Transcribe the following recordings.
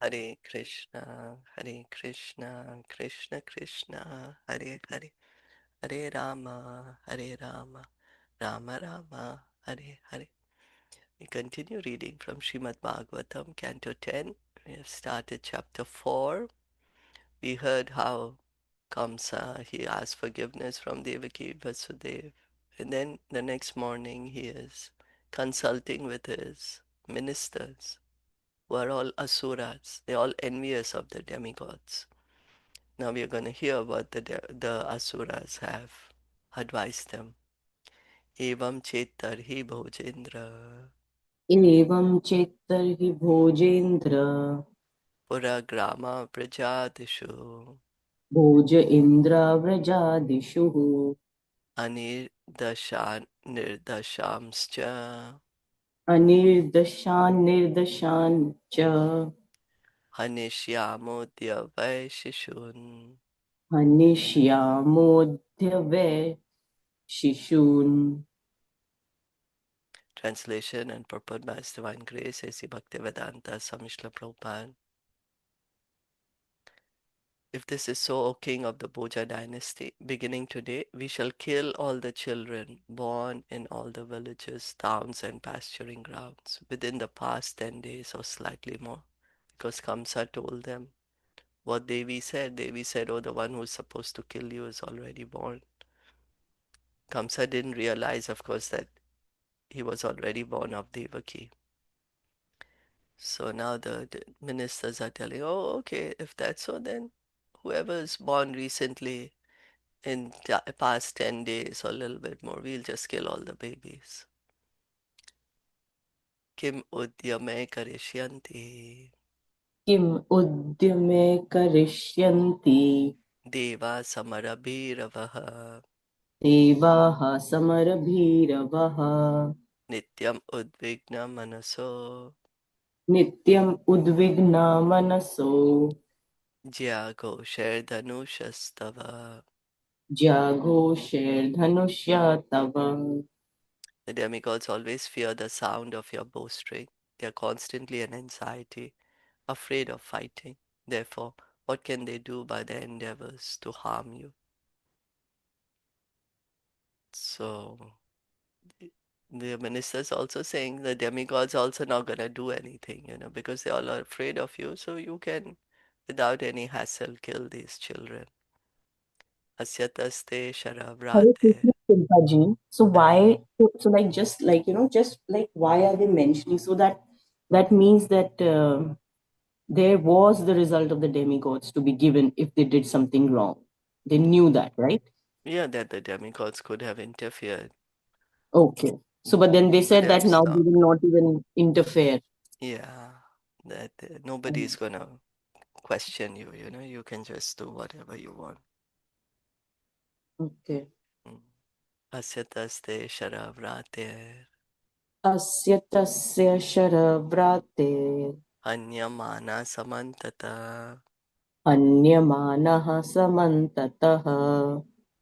Hare Krishna, Hare Krishna, Krishna Krishna, Hare Hare, Hare Rama, Hare Rama, Rama Rama, Hare Hare. We continue reading from Srimad Bhagavatam, Canto 10. We have started chapter 4. We heard how Kamsa, he asked forgiveness from Devaki Vasudev. And then the next morning he is consulting with his ministers, who are all asuras. They're all envious of the demigods. Now we are going to hear what the asuras have advised them. Evam chetarhi bhojendra एवं चेत्तर्हि Bhojendra puragrama prajadishu भोज इन्द्राव्रजादिषु anirdashan nirdashamscha अनिर्दशान् निर्दशान् च hanishyamodya vaishishun. हनिष्यामोऽध्यवै शिशून्. Translation and purport by His Divine Grace, A.C. Bhaktivedanta Samishla Prabhupada. If this is so, O king of the Bhoja dynasty, beginning today, we shall kill all the children born in all the villages, towns, and pasturing grounds within the past 10 days or slightly more. Because Kamsa told them what Devi said. Devi said, oh, the one who's supposed to kill you is already born. Kamsa didn't realize, of course, that he was already born of Devaki. So now the ministers are telling, oh, okay, if that's so, then whoever is born recently in the past 10 days or a little bit more, we'll just kill all the babies. Kim udyame karishyanti किम् उद्यमे करिष्यन्ति deva samarabhiravaha देवाः समरभीरवः nityam udvigna manaso नित्यम् उद्विग्ना मनसो jyago sherdhanushastava. जाघोषैर्धनुष्या तव. The demigods always fear the sound of your bowstring. They are constantly in anxiety, afraid of fighting. Therefore, what can they do by their endeavors to harm you? So, the ministers also saying the demigods also not gonna do anything, because they all are afraid of you, so you can, without any hassle, kill these children. Asyataste Hare sharavrate. Krishna Shilpa. So Hare. why, so like just like why are they mentioning? So that means that there was the result of the demigods to be given if they did something wrong. They knew that, right? Yeah, that the demigods could have interfered, Okay. So, but then they but said they have that now they stopped. will not even interfere. Yeah, that nobody's gonna question you, you can just do whatever you want. Okay. Mm. Asyataste sharavrate Asya tasya sharavrate anyamana samantata अन्यमानः समन्ततः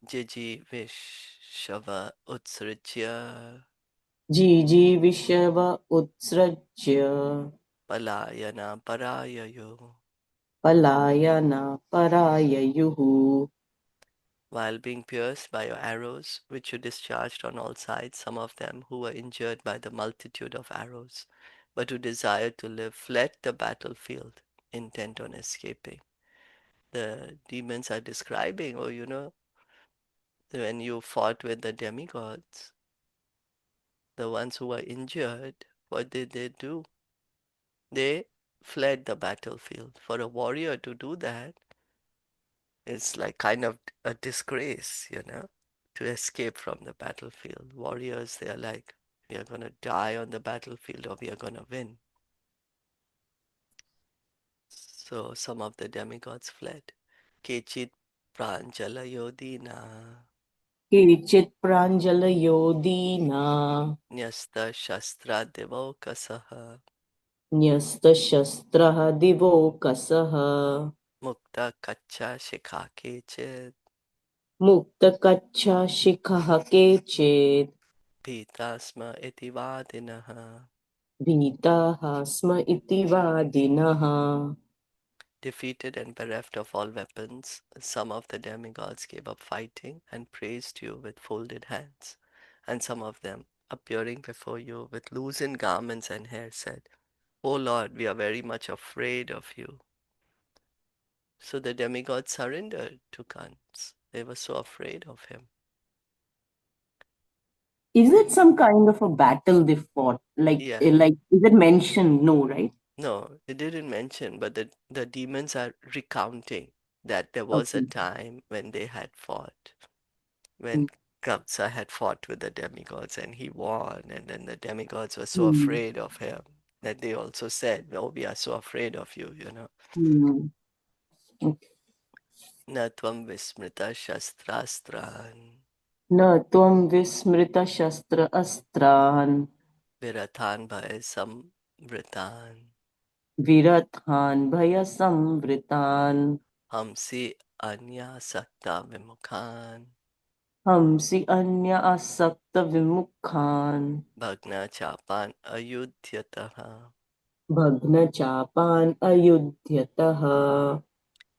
jijivishava utsrajya जीजीविषव उत्सृज्य palayana parayayo. पलायन पराययुः. While being pierced by your arrows, which you discharged on all sides, some of them who were injured by the multitude of arrows, but who desired to live, fled the battlefield, intent on escaping. The demons are describing, oh, when you fought with the demigods, the ones who were injured, what did they do? They fled the battlefield. For a warrior to do that, it's like kind of a disgrace, to escape from the battlefield. Warriors, they are like, we are going to die on the battlefield or we are going to win. So some of the demigods fled. Kechit pranjala yodina केचित् प्राञ्जलयो दीना nyasta shastra devokasaha न्यस्तशस्त्रः दिवोकसः mukta kacha shikha kechit मुक्तकच्छशिखः केचित् pitasma iti vadinaha. भीताः स्म इति वादिनः. Defeated and bereft of all weapons, some of the demigods gave up fighting and praised you with folded hands, and some of them, appearing before you with loosened garments and hair, said, O Lord, we are very much afraid of you. So the demigods surrendered to Kans. They were so afraid of him. Is it some kind of a battle they fought? Yeah. Is it mentioned? No, right? No, it didn't mention, but the demons are recounting that there was a Okay. time when they had fought, when Mm. Kamsa had fought with the demigods and he won, and then the demigods were so Mm. afraid of him that they also said, oh, we are so afraid of you, you know. Mm. Okay. Na tvam vismrita shastrastran न त्वं विस्मृतशस्त्र अस्त्रान् virathan bhaya samvritan विरथान् भयसंवृतान् hamsi anya sakta vimukhan हंसि अन्य आसक्तविमुखान् bhagna chapan ayudhyataha. भग्नचापान् अयुध्यतः.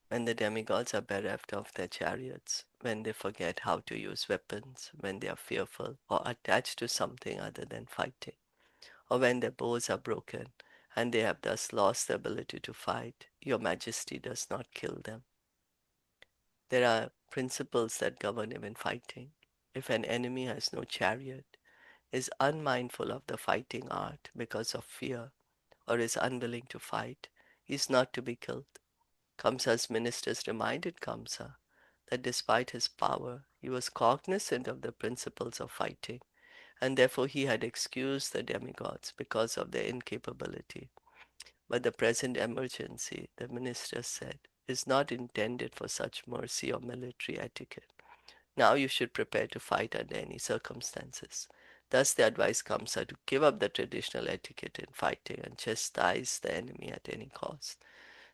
When the demigods are bereft of their chariots, when they forget how to use weapons, when they are fearful or attached to something other than fighting, or when their bows are broken and they have thus lost the ability to fight, your majesty does not kill them. There are principles that govern even fighting. If an enemy has no chariot, is unmindful of the fighting art because of fear, or is unwilling to fight, he is not to be killed. Kamsa's ministers reminded Kamsa that despite his power, he was cognizant of the principles of fighting, and therefore he had excused the demigods because of their incapability. But the present emergency, the minister said, is not intended for such mercy or military etiquette. Now you should prepare to fight under any circumstances. Thus the advice comes to give up the traditional etiquette in fighting and chastise the enemy at any cost.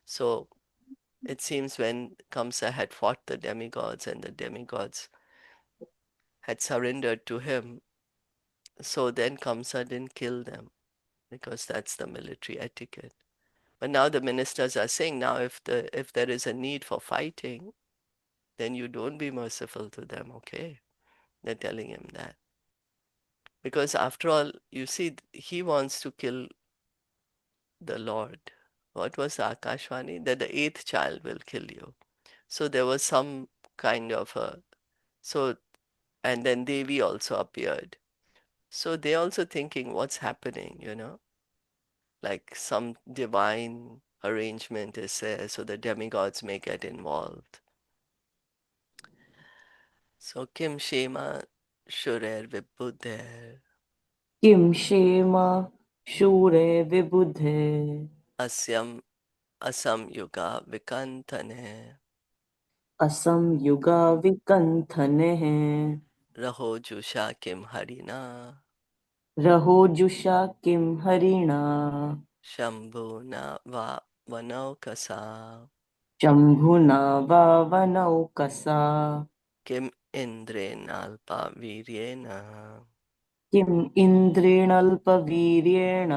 So it seems when Kamsa had fought the demigods and the demigods had surrendered to him, so then Kamsa didn't kill them because that's the military etiquette. But now the ministers are saying now if there is a need for fighting, then you don't be merciful to them, okay? They're telling him that. Because after all, you see, he wants to kill the Lord. What was the Akashvani? That the eighth child will kill you. So there was some kind of a so and then Devi also appeared. So they also thinking what's happening, you know, like some divine arrangement is there, so the demigods may get involved. So Kim Shema Shurer Vibhuder किं क्षेम शूरे विबुधे Asyam Asam Yuga Vikantane असंयुगा विकन्थनेः Raho Jusha Kim Harina रहोजुषा किं हरिणा Shambhuna Va Vanaukasa शम्भुना वावनौकसा Kim Indrenalpa Viryena किम् इन्द्रेणल्पवीर्येण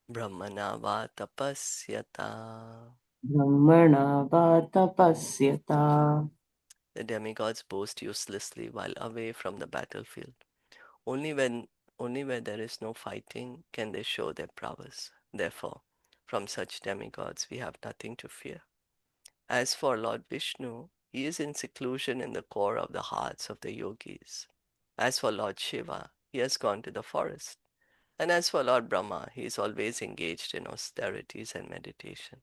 Brahmana Va Tapasyata. ब्रह्मणा वा तपस्यता. The demigods boast uselessly while away from the battlefield. Only when only where there is no fighting can they show their prowess. Therefore, from such demigods we have nothing to fear. As for Lord Vishnu, he is in seclusion in the core of the hearts of the yogis. As for Lord Shiva, he has gone to the forest. And as for Lord Brahma, he is always engaged in austerities and meditation.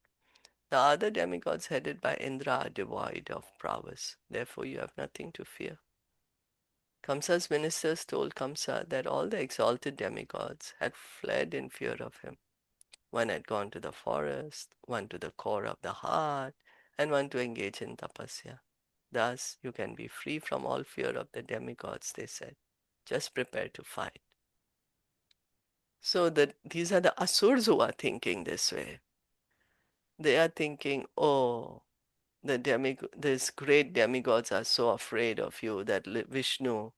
The other demigods headed by Indra are devoid of prowess. Therefore, you have nothing to fear. Kamsa's ministers told Kamsa that all the exalted demigods had fled in fear of him. One had gone to the forest, one to the core of the heart, and one to engage in tapasya. Thus, you can be free from all fear of the demigods, they said. Just prepare to fight. So these are the asurs who are thinking this way. They are thinking, oh, these great demigods are so afraid of you that Vishnu,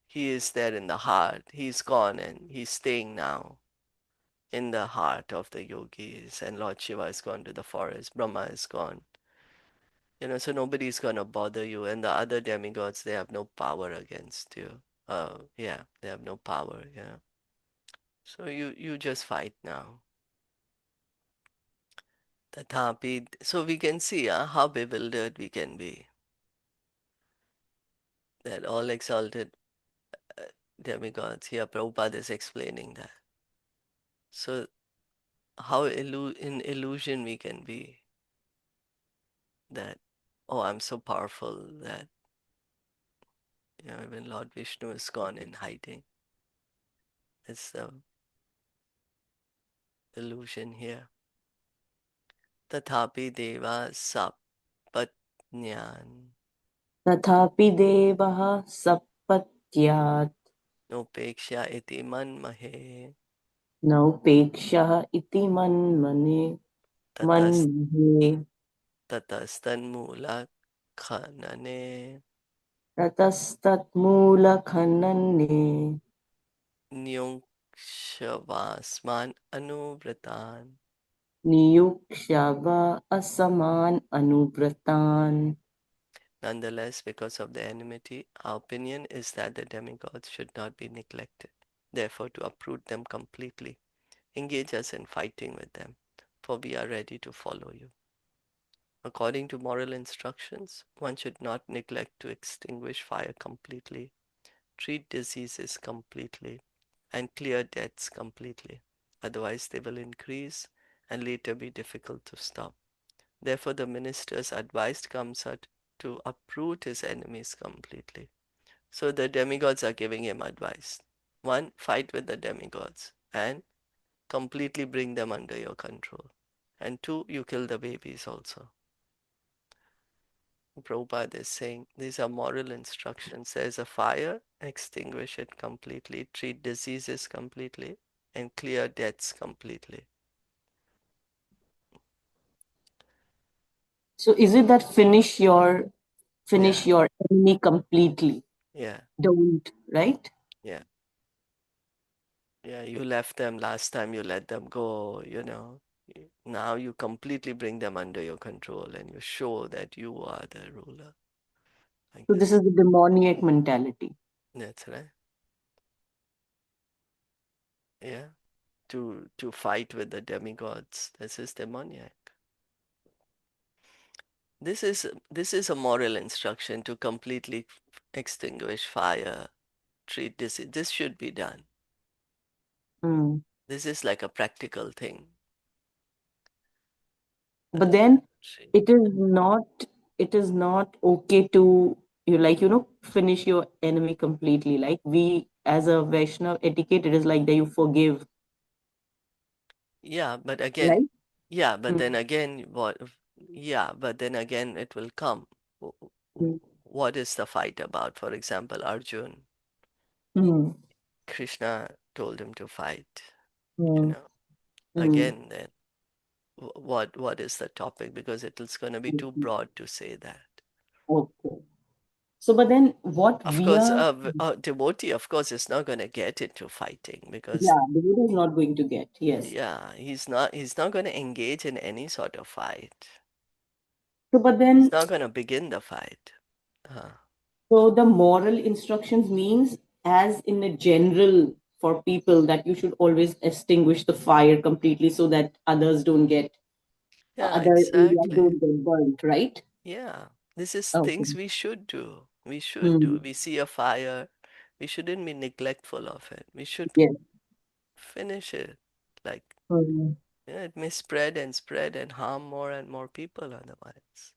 he is there in the heart. He's gone and he's staying now. in the heart of the yogis, and Lord Shiva is gone to the forest, Brahma is gone. So nobody's gonna bother you, and the other demigods, they have no power against you. Yeah, they have no power, yeah. So you just fight now. Tathapi, so we can see how bewildered we can be. That all exalted uh, demigods, here Prabhupada is explaining that. So how in illusion we can be that, oh, I'm so powerful that, even Lord Vishnu is gone in hiding. It's the illusion here. Tathapi deva sapatnyan तथापि देवः सपत्यात् nopeksha iti manmahe नौपेक्षः इति मन्मने tatas मन्महे tatastanmula khanane ततस्तत्मूलखनने nyongshvasman anuvratan. नियुक्ष्व असमान् अनुव्रतान्. Nonetheless, because of the enmity, our opinion is that the demigods should not be neglected. Therefore, to uproot them completely, engage us in fighting with them, for we are ready to follow you. According to moral instructions, one should not neglect to extinguish fire completely, treat diseases completely, and clear debts completely. Otherwise, they will increase and later be difficult to stop. Therefore, the minister's advice comes out to uproot his enemies completely. So the demigods are giving him advice. One, fight with the demigods and completely bring them under your control. And two, you kill the babies also. Prabhupada is saying these are moral instructions. There's a fire, extinguish it completely, treat diseases completely, and clear debts completely. So is it that finish Yeah, your enemy completely? yeah, Don't, right? yeah. Yeah, you left them last time, you let them go. Now you completely bring them under your control and you show that you are the ruler. Like So this this. is the demoniac mentality. That's right. Yeah. To fight with the demigods. This is demoniac. This is a moral instruction to completely extinguish fire, treat disease. This should be done. Mm. This is like a practical thing. But then See. it is not it is not okay to finish your enemy completely. Like we as a Vaishnav etiquette, it is like that you forgive, Yeah, but again, right? yeah, but Mm. then again, yeah, but then again, it will come. Mm. What is the fight about? For example, Arjun, Mm. Krishna told him to fight, you Mm. know. Mm. Again, then, what is the topic? Because it's going to be too broad to say that. Okay. So, but then what Of we course, are, a devotee, of course, is not going to get into fighting because, yeah, the Buddha is not going to get. Yes. yeah, he's not going to engage in any sort of fight. So, but He's then, not going to begin the fight. Uh, so the moral instructions means, as in a general, for people that you should always extinguish the fire completely so that others don't get, yeah, other areas exactly. don't get burnt, right? Yeah, this is Okay. things we should do. We should do. Hmm. We see a fire, we shouldn't be neglectful of it. We should Yes. finish it. Like, Hmm. it may spread and spread and harm more and more people otherwise.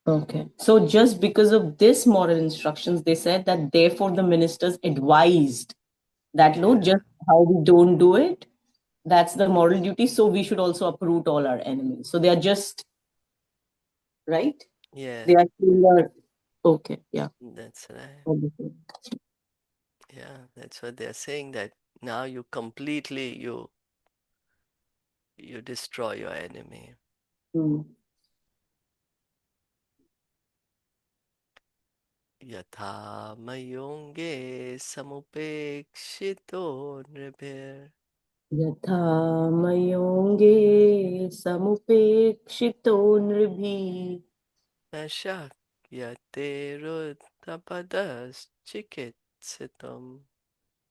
Okay. So just because of this moral instructions, they said that therefore the ministers advised that no, Yeah, just how we don't do it, that's the moral duty. So we should also uproot all our enemies. So they are just right. yeah, They are clear. Okay. Yeah. that's right. Obviously. Yeah, that's what they're saying that now you destroy your enemy. Hmm. Yatha mayonge samupekshito nribir यथा मयोऽङ्गे समुपेक्षितो नृभिः न शक्यते रुद्धपदश्चिकित्सितुम्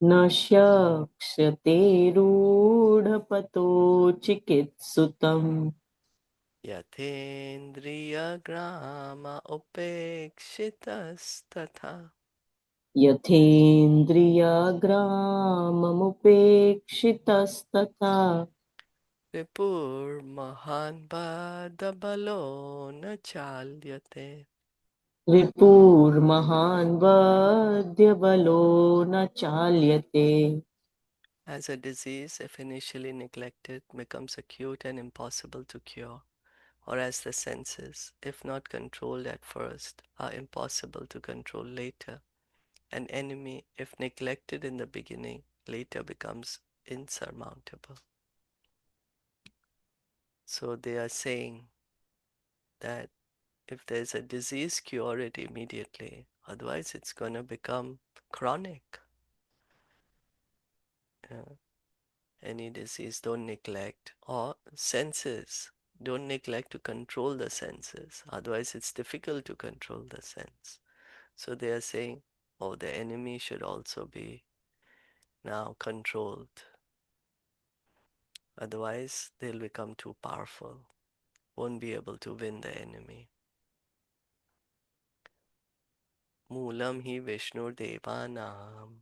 न शक्ष्यते रूढपतो चिकित्सुतम् यथेन्द्रियग्राम उपेक्षितस्तथा यथेन्द्रियग्राममुपेक्षितस्तथा रिपुर्महान् बाधबलो न चाल्यते. रिपुर्महान् वध्यबलो न चाल्यते. As a disease, if initially neglected, becomes acute and impossible to cure, or as the senses, if not controlled at first, are impossible to control later. An enemy, if neglected in the beginning, later becomes insurmountable. So they are saying that if there's a disease, cure it immediately. Otherwise, it's going to become chronic. Uh, any disease, don't neglect. Or senses, don't neglect to control the senses. Otherwise, it's difficult to control the sense. So they are saying, oh, the enemy should also be now controlled. Otherwise, they'll become too powerful. Won't be able to win the enemy. Moolam hi Vishnu Devanam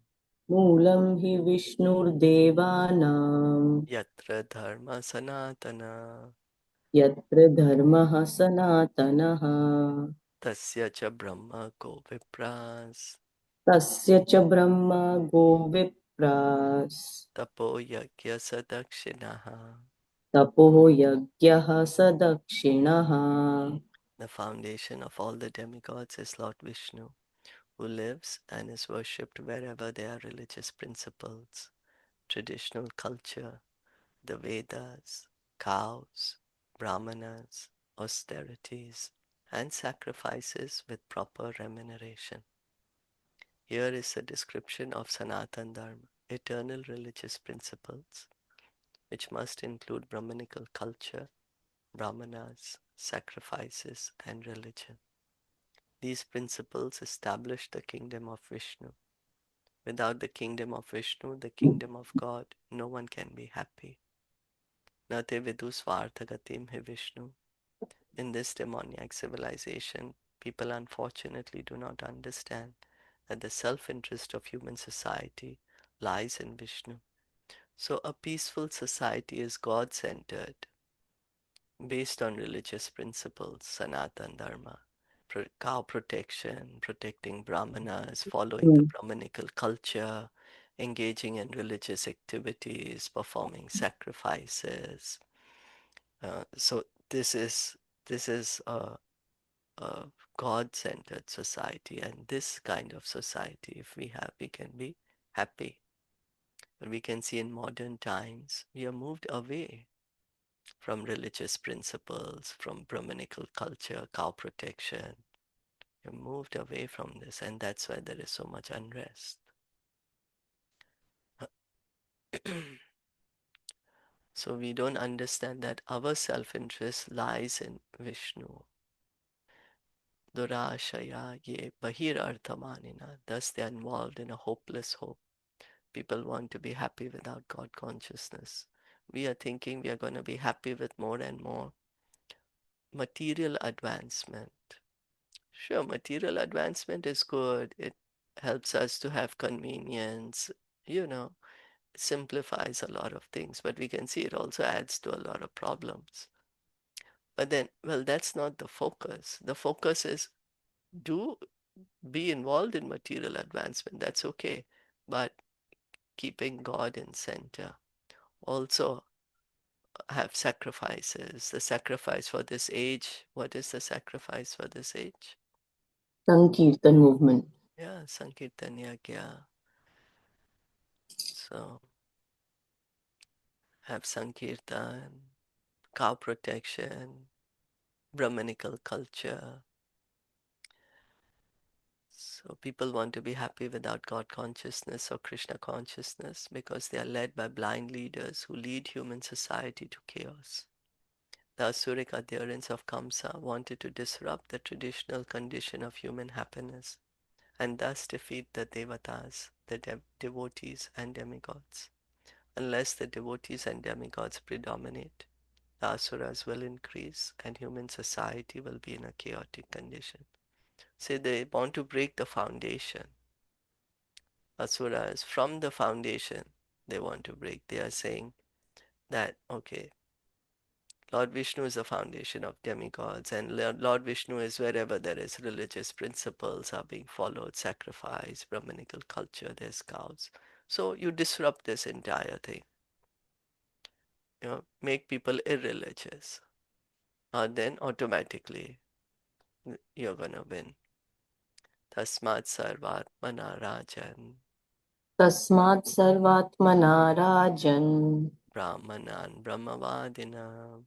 मूलं हि विष्णुर्देवानां Yatra Dharma Sanatana यत्र धर्मः सनातनः Tasya Cha Brahma Go Vipras तस्य च ब्रह्म गोविप्रास् Tapo Yagya Sadakshinaha. तपो यज्ञः स दक्षिणः. The foundation of all the demigods is Lord Vishnu, who lives and is worshipped wherever there are religious principles, traditional culture, the Vedas, cows, brahmanas, austerities, and sacrifices with proper remuneration. Here is a description of Sanatan Dharma, eternal religious principles, which must include Brahmanical culture, brahmanas, sacrifices, and religion. These principles establish the kingdom of Vishnu. Without the kingdom of Vishnu, the kingdom of God, no one can be happy. Nate vidu svarthagatim he Vishnu. In this demoniac civilization, people unfortunately do not understand that the self-interest of human society lies in Vishnu. So a peaceful society is God-centered, based on religious principles, Sanatan Dharma, cow protection, protecting Brahmanas, following the Brahmanical culture, engaging in religious activities, performing sacrifices. So this is a God-centered society, and this kind of society, if we have, we can be happy. But we can see in modern times, we are moved away from religious principles, from Brahmanical culture, cow protection. We are moved away from this, and that's why there is so much unrest. So we don't understand that our self-interest lies in Vishnu. Durashaya ye bahir arthamanina. Thus they are involved in a hopeless hope. People want to be happy without God consciousness. We are thinking we are going to be happy with more and more material advancement. Sure, material advancement is good. It helps us to have convenience, you know, simplifies a lot of things, but we can see it also adds to a lot of problems. But then, well, that's not the focus. The focus is do be involved in material advancement. That's okay. But keeping God in center. Also, have sacrifices. The sacrifice for this age. What is the sacrifice for this age? Sankirtan movement. Yeah, Sankirtaniya Caritamita. So have Sankirtan, cow protection, Brahmanical culture. So people want to be happy without God consciousness or Krishna consciousness because they are led by blind leaders who lead human society to chaos. The Asuric adherents of Kamsa wanted to disrupt the traditional condition of human happiness and thus defeat the Devatas, the devotees and demigods. Unless the devotees and demigods predominate, the Asuras will increase and human society will be in a chaotic condition. So they want to break the foundation. Asuras, from the foundation, they want to break. They are saying that, okay, Lord Vishnu is the foundation of demigods, and Lord Vishnu is wherever there is religious principles are being followed, sacrifice, Brahmanical culture, there's cows. So you disrupt this entire thing, make people irreligious, and then automatically you're gonna win. Tasmat sarvatmana rajan, Tasmat sarvatmana rajan brahmanan brahmavadina,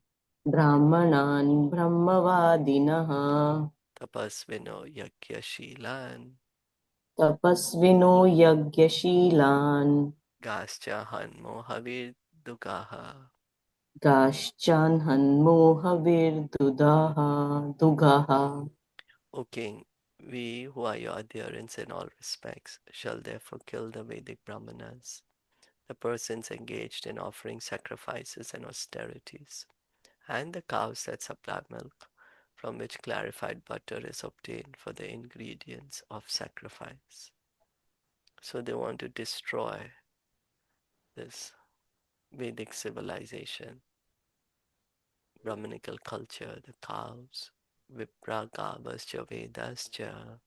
brahmanan brahmavadinah tapasvino yagyashilan, tapasvino yagyashilan gascha hanmo havidugaha. gaschan hanmohavir dugaha. O king, we who are your adherents in all respects shall therefore kill the Vedic Brahmanas, the persons engaged in offering sacrifices and austerities, and the cows that supply milk, from which clarified butter is obtained for the ingredients of sacrifice. So they want to destroy this Vedic civilization, Brahmanical culture, the cows, Vipragavascha Vedascha,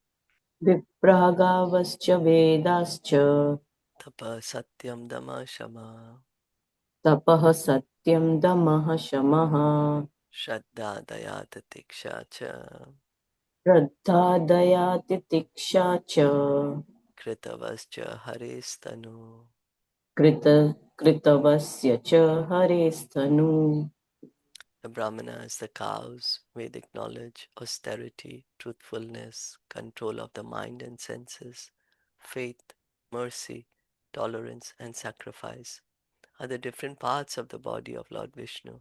Vipragavascha vedascha Tapa Satyam Dama Shama, tapah satyam damah shamaha Shraddha Daya Tatiksha Cha, Shraddha daya titiksha cha Kritavascha Haristanu. kritavasya cha harestanu. The Brahmanas, the cows, Vedic knowledge, austerity, truthfulness, control of the mind and senses, faith, mercy, tolerance, and sacrifice are the different parts of the body of Lord Vishnu,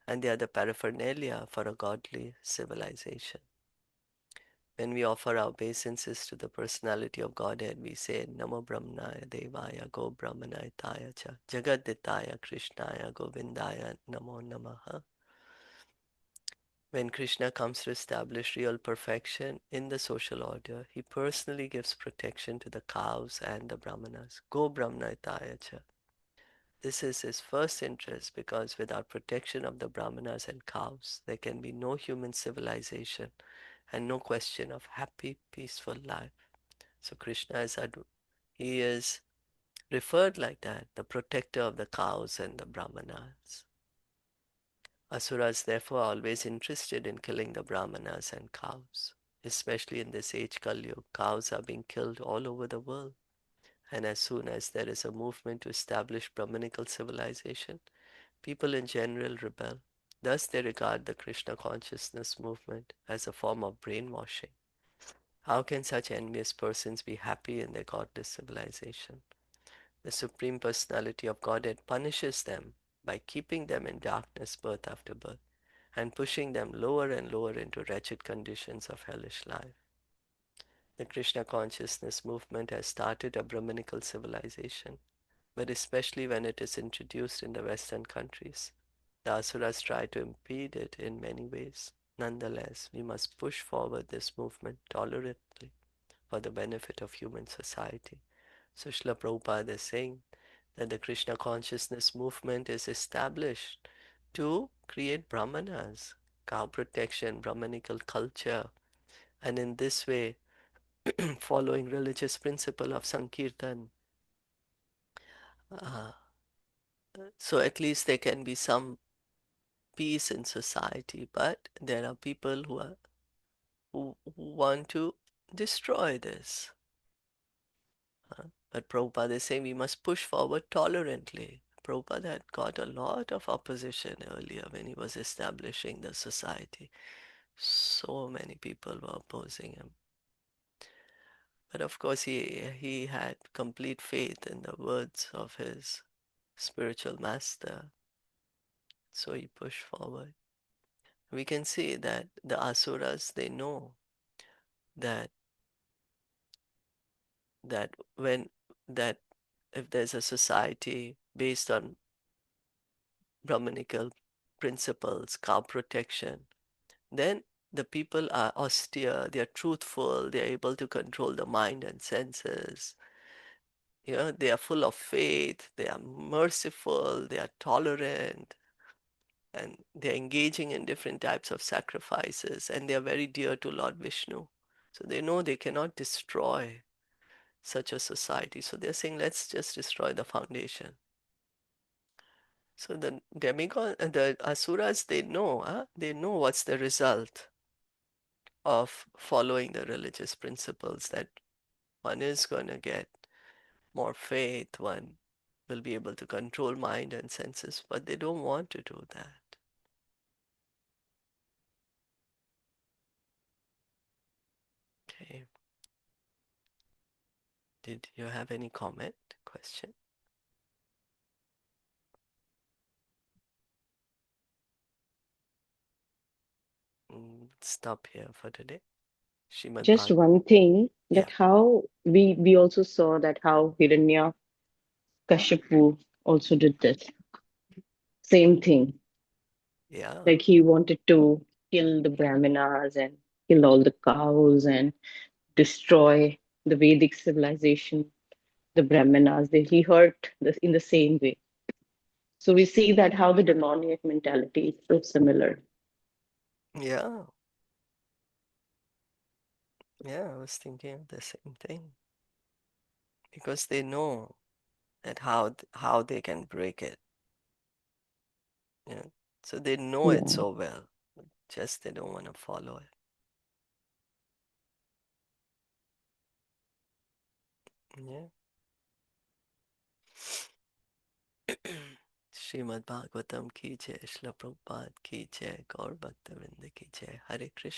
and they are the paraphernalia for a godly civilization. When we offer our obeisances to the personality of Godhead, we say Namo Brahmanaya Devaya Go Brahmanaya Taya Cha Jagaditaya Krishnaya Govindaya Namo Namaha. When Krishna comes to establish real perfection in the social order, he personally gives protection to the cows and the brahmanas. Go Brahmanaya Cha. This is his first interest because without protection of the brahmanas and cows, there can be no human civilization and no question of happy, peaceful life. So Krishna he is referred like that, the protector of the cows and the brahmanas. Asuras therefore are always interested in killing the brahmanas and cows. Especially in this age Kali Yuga, cows are being killed all over the world. And as soon as there is a movement to establish Brahmanical civilization, people in general rebel. Thus they regard the Krishna consciousness movement as a form of brainwashing. How can such envious persons be happy in their godless civilization? The Supreme Personality of Godhead punishes them by keeping them in darkness birth after birth and pushing them lower and lower into wretched conditions of hellish life. The Krishna consciousness movement has started a Brahmanical civilization, but especially when it is introduced in the Western countries, the Asuras try to impede it in many ways. Nonetheless, we must push forward this movement tolerantly for the benefit of human society. So Srila Prabhupada is saying that the Krishna consciousness movement is established to create brahmanas, cow protection, Brahmanical culture, and in this way, following religious principle of Sankirtan, uh, so at least there can be some peace in society. But there are people who want to destroy this. But Prabhupada is saying we must push forward tolerantly. Prabhupada had got a lot of opposition earlier when he was establishing the society. So many people were opposing him. But of course, he had complete faith in the words of his spiritual master, so he pushed forward. We can see that the asuras, they know that that when that if there's a society based on Brahmanical principles, cow protection, then the people are austere, they are truthful, they are able to control the mind and senses. They are full of faith, they are merciful, they are tolerant, and they're engaging in different types of sacrifices, and they are very dear to Lord Vishnu. So they know they cannot destroy such a society. So they're saying, let's just destroy the foundation. So the demigod, the asuras, they know, they know what's the result of following the religious principles, that one is going to get more faith, one will be able to control mind and senses, but they don't want to do that. Okay. Did you have any comment, question? Stop here for today. Srimad Just Bhag. one thing, Yeah, that how we also saw that how Hiranya Kashipu also did this same thing. yeah, Like he wanted to kill the Brahmanas and kill all the cows and destroy the Vedic civilization, the Brahmanas. He hurt in the same way. So we see that how the demoniac mentality is so similar. yeah, yeah. I was thinking of the same thing because they know that how they can break it. Yeah. So they know it Yeah. so well, just they don't want to follow it. Yeah. Srimad Bhagavatam ki jai, Srila Prabhupada ki jai, Gaur Bhakta Vrinda ki jai, Hare Krishna.